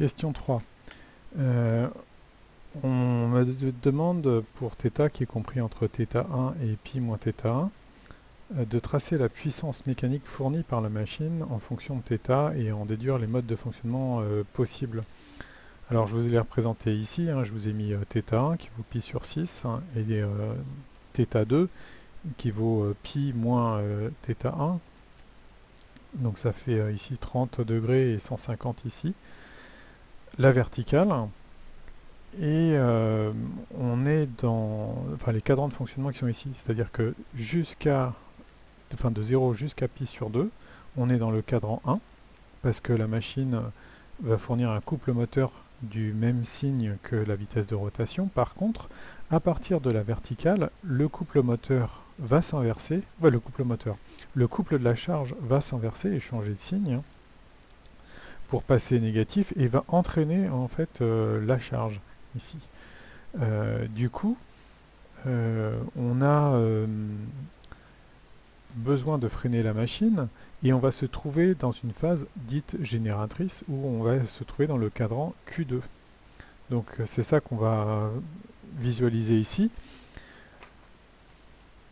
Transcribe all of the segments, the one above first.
Question 3. Euh, on me demande pour θ qui est compris entre θ1 et pi moins θ1 de tracer la puissance mécanique fournie par la machine en fonction de θ et en déduire les modes de fonctionnement possibles. Alors je vous ai les représentés ici, je vous ai mis θ1 qui vaut pi sur 6 et θ2 qui vaut pi moins θ1. Donc ça fait ici 30 degrés et 150 ici. La verticale, et on est dans les cadrans de fonctionnement qui sont ici, c'est-à-dire que de 0 jusqu'à pi sur 2, on est dans le cadran 1, parce que la machine va fournir un couple moteur du même signe que la vitesse de rotation. Par contre, à partir de la verticale, le couple moteur va s'inverser, le couple de la charge va s'inverser et changer de signe pour passer négatif et va entraîner en fait la charge ici. Du coup, on a besoin de freiner la machine et on va se trouver dans une phase dite génératrice où on va se trouver dans le cadran Q2. Donc c'est ça qu'on va visualiser ici.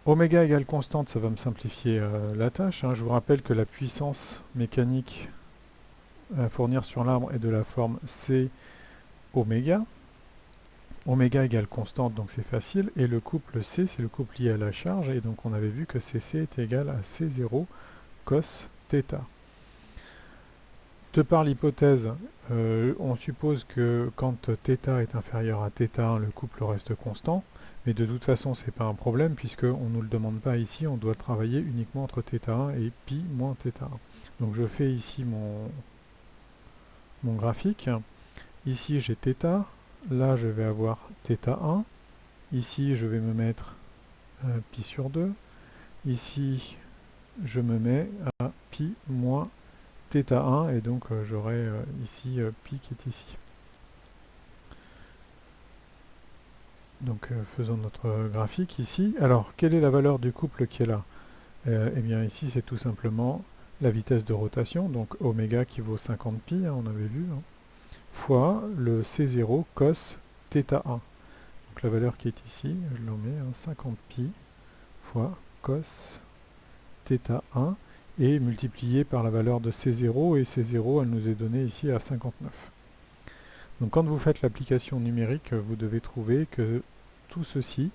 Oméga égale constante, ça va me simplifier la tâche. Je vous rappelle que la puissance mécanique à fournir sur l'arbre est de la forme C oméga. Oméga égale constante, donc c'est facile. Et le couple C, c'est le couple lié à la charge. Et donc on avait vu que CC est égal à C0 cos θ. De par l'hypothèse, on suppose que quand θ est inférieur à θ1, le couple reste constant. Mais de toute façon, ce n'est pas un problème puisqu'on ne nous le demande pas ici. On doit travailler uniquement entre θ1 et pi moins θ1. Donc je fais ici mon graphique. Ici j'ai θ. Là, je vais avoir θ1. Ici, je vais me mettre pi sur 2. Ici, je me mets à pi moins θ1. Et donc, j'aurai ici pi qui est ici. Donc, faisons notre graphique ici. Alors, quelle est la valeur du couple qui est là? Eh bien, ici, c'est tout simplement la vitesse de rotation. Donc, oméga qui vaut 50 pi, on avait vu, fois le C0 cos θ1. Donc la valeur qui est ici, je l'en mets 50 pi fois cos θ1 et multiplié par la valeur de C0, et C0 elle nous est donnée ici à 59. Donc quand vous faites l'application numérique, vous devez trouver que tout ceci,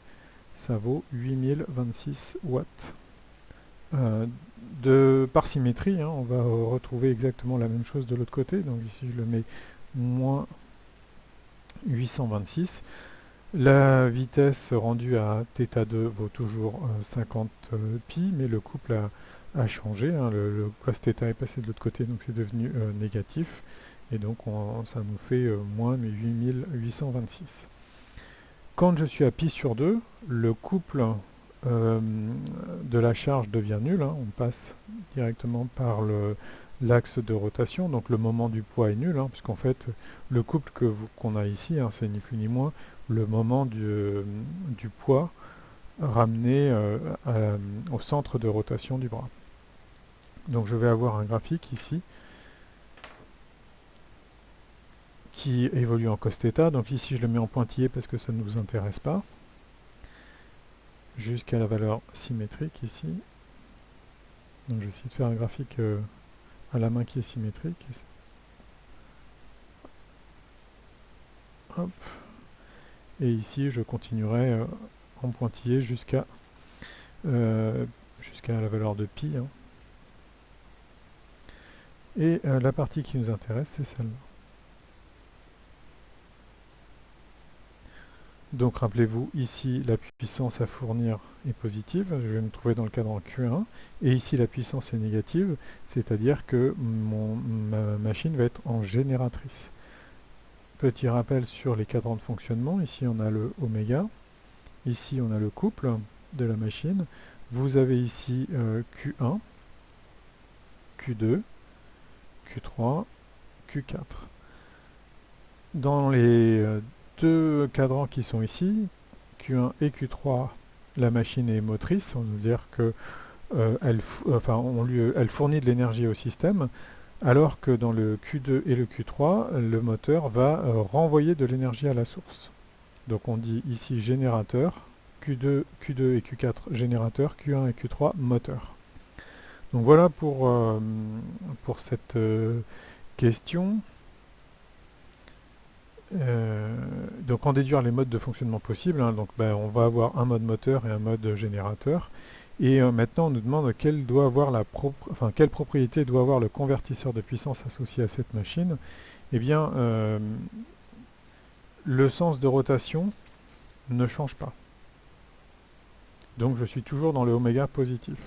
ça vaut 8026 watts. Par symétrie, on va retrouver exactement la même chose de l'autre côté. Donc ici je le mets moins 826. La vitesse rendue à θ2 vaut toujours 50 pi, mais le couple a changé. Le cos θ est passé de l'autre côté, donc c'est devenu négatif. Et donc ça nous fait moins 8826. Quand je suis à pi sur 2, le couple de la charge devient nul. On passe directement par l'axe de rotation, donc le moment du poids est nul, puisqu'en fait le couple qu'on a ici, c'est ni plus ni moins le moment du poids ramené au centre de rotation du bras. Donc je vais avoir un graphique ici qui évolue en cos θ, donc ici je le mets en pointillé parce que ça ne nous intéresse pas, jusqu'à la valeur symétrique ici. Donc je vais essayer de faire un graphique à la main qui est symétrique. Hop. Et ici je continuerai en pointillé jusqu'à la valeur de pi. Et la partie qui nous intéresse, c'est celle-là. Donc rappelez-vous, ici la puissance à fournir est positive, je vais me trouver dans le cadran Q1, et ici la puissance est négative, c'est-à-dire que ma machine va être en génératrice. Petit rappel sur les cadrans de fonctionnement, ici on a le oméga, ici on a le couple de la machine, vous avez ici Q1, Q2, Q3, Q4. Dans les deux cadrans qui sont ici, Q1 et Q3, la machine est motrice, on veut dire que elle fournit de l'énergie au système. alors que dans le Q2 et le Q3, le moteur va renvoyer de l'énergie à la source. Donc on dit ici générateur, Q2 et Q4 générateur, Q1 et Q3 moteur. Donc voilà pour cette question. Donc en déduire les modes de fonctionnement possibles, hein, donc on va avoir un mode moteur et un mode générateur. Et maintenant on nous demande quelle propriété doit avoir le convertisseur de puissance associé à cette machine. Eh bien, le sens de rotation ne change pas. Donc je suis toujours dans le oméga positif.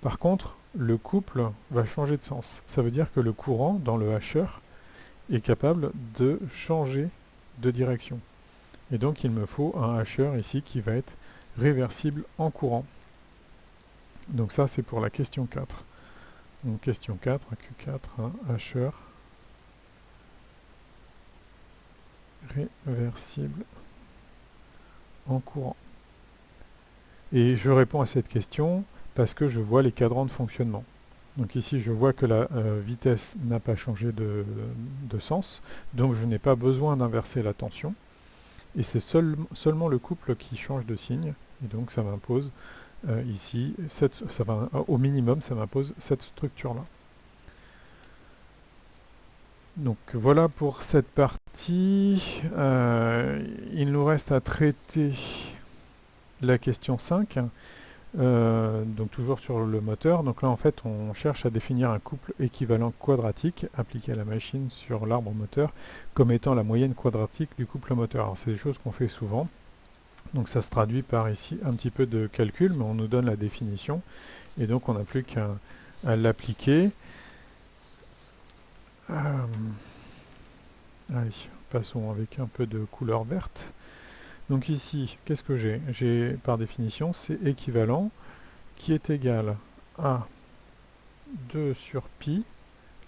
Par contre, le couple va changer de sens. Ça veut dire que le courant dans le hacheur est capable de changer de direction. Et donc il me faut un hacheur ici qui va être réversible en courant. Donc ça c'est pour la question 4. Donc question 4, Q4, un hacheur réversible en courant. Et je réponds à cette question parce que je vois les cadrans de fonctionnement. Donc ici je vois que la vitesse n'a pas changé de sens, donc je n'ai pas besoin d'inverser la tension. Et c'est seulement le couple qui change de signe, et donc ça m'impose ici, au minimum ça m'impose cette structure-là. Donc voilà pour cette partie. Il nous reste à traiter la question 5. Donc toujours sur le moteur. Donc là en fait on cherche à définir un couple équivalent quadratique appliqué à la machine sur l'arbre moteur comme étant la moyenne quadratique du couple moteur. Alors c'est des choses qu'on fait souvent. Donc ça se traduit par ici un petit peu de calcul, mais on nous donne la définition et donc on n'a plus qu'à l'appliquer. Allez, passons avec un peu de couleur verte. Donc ici, qu'est-ce que j'ai? J'ai, par définition, c'est équivalent qui est égal à 2 sur pi,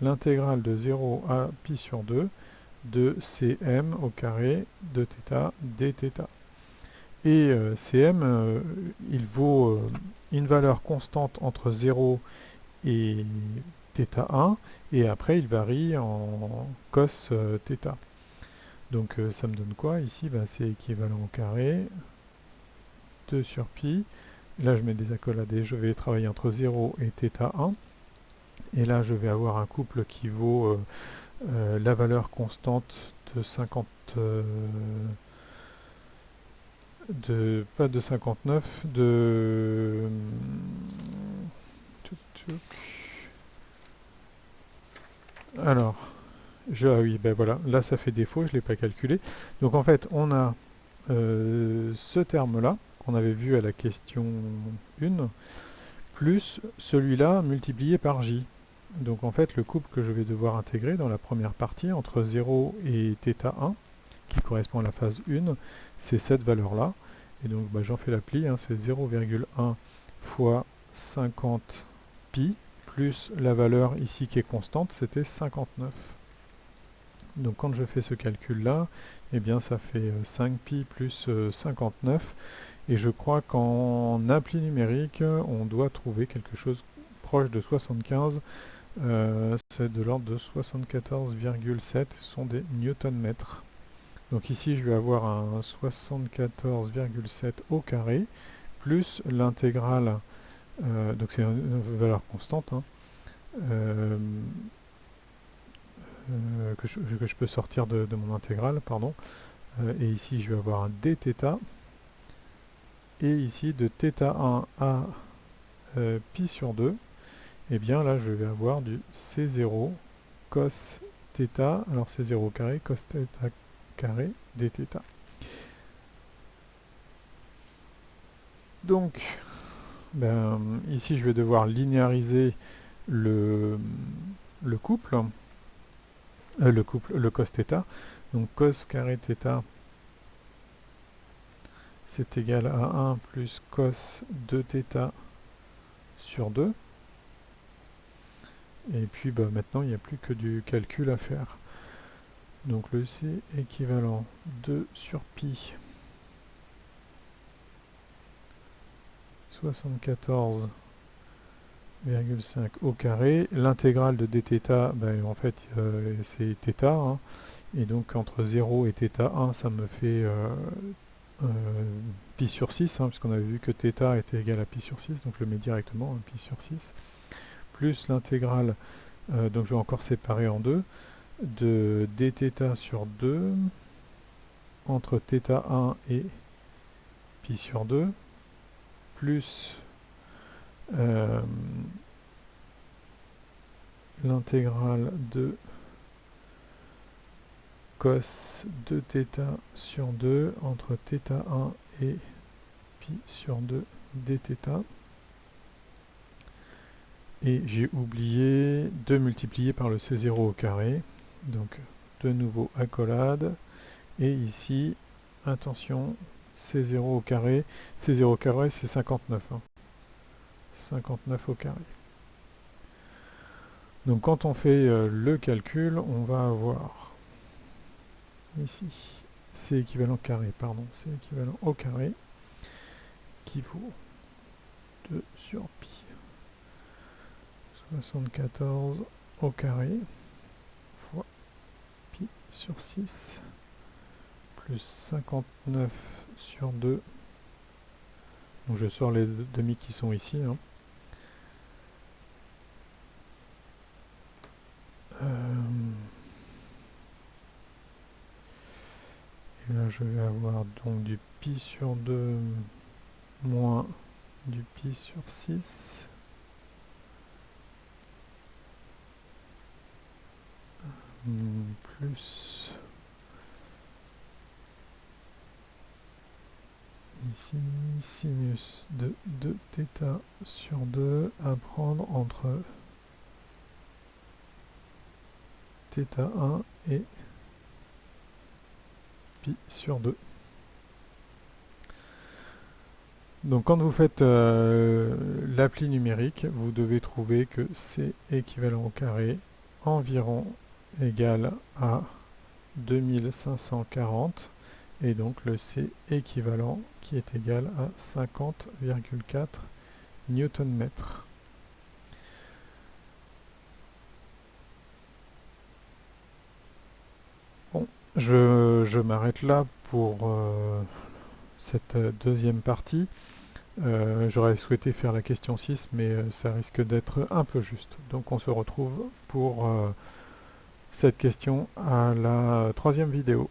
l'intégrale de 0 à pi sur 2 de cm au carré de θ dθ. Et cm, il vaut une valeur constante entre 0 et θ1, et après il varie en cos θ. Donc ça me donne quoi ici? C'est équivalent au carré, 2 sur pi. Là je mets des accolades et je vais travailler entre 0 et θ1. Et là je vais avoir un couple qui vaut la valeur constante de 50... pas de 59, de... Alors, ah oui, ben voilà, là ça fait défaut, je ne l'ai pas calculé. Donc en fait, on a ce terme-là, qu'on avait vu à la question 1, plus celui-là multiplié par j. Donc en fait, le couple que je vais devoir intégrer dans la première partie, entre 0 et θ1, qui correspond à la phase 1, c'est cette valeur-là. Et donc j'en fais l'appli, c'est 0,1 fois 50 pi, plus la valeur ici qui est constante, c'était 59. Donc quand je fais ce calcul-là, eh bien ça fait 5pi plus 59. Et je crois qu'en appli numérique, on doit trouver quelque chose proche de 75. C'est de l'ordre de 74,7, ce sont des newton-mètres. Donc ici je vais avoir un 74,7 au carré, plus l'intégrale, donc c'est une valeur constante, que je peux sortir de mon intégrale, pardon. Et ici je vais avoir un dθ, et ici de θ1 à pi sur 2, et bien là je vais avoir du C0 cos θ, alors C0 carré cos θ carré dθ. Donc ici je vais devoir linéariser le couple, le cos θ. Donc cos carré θ, c'est égal à 1 plus cos de θ sur 2. Et puis maintenant il n'y a plus que du calcul à faire. Donc le C équivalent 2 sur pi 74 0,5 au carré. L'intégrale de dθ, ben, en fait, c'est θ, hein, et donc entre 0 et θ1, ça me fait pi sur 6, hein, puisqu'on avait vu que θ était égal à pi sur 6, donc je le mets directement, hein, pi sur 6, plus l'intégrale, donc je vais encore séparer en deux, de dθ sur 2, entre θ1 et pi sur 2, plus l'intégrale de cos de θ sur 2 entre θ1 et pi sur 2 dθ. Et j'ai oublié de multiplier par le C0 au carré. Donc de nouveau accolade. Et ici, attention, C0 au carré. C0 au carré, c'est 59. Hein. 59 au carré. Donc quand on fait le calcul, on va avoir ici C équivalent carré, pardon, C équivalent au carré, qui vaut 2 sur pi 74 au carré fois pi sur 6 plus 59 sur 2. Donc je sors les demi qui sont ici. Hein. Et là je vais avoir donc du pi sur 2 moins du pi sur 6. Plus ici sinus de 2θ sur 2 à prendre entre θ1 et pi sur 2. Donc quand vous faites l'appli numérique, vous devez trouver que C équivalent au carré environ égal à 2540 et donc le C équivalent qui est égal à 50,4 Nm. Bon, je m'arrête là pour cette deuxième partie. J'aurais souhaité faire la question 6, mais ça risque d'être un peu juste. Donc on se retrouve pour cette question à la troisième vidéo.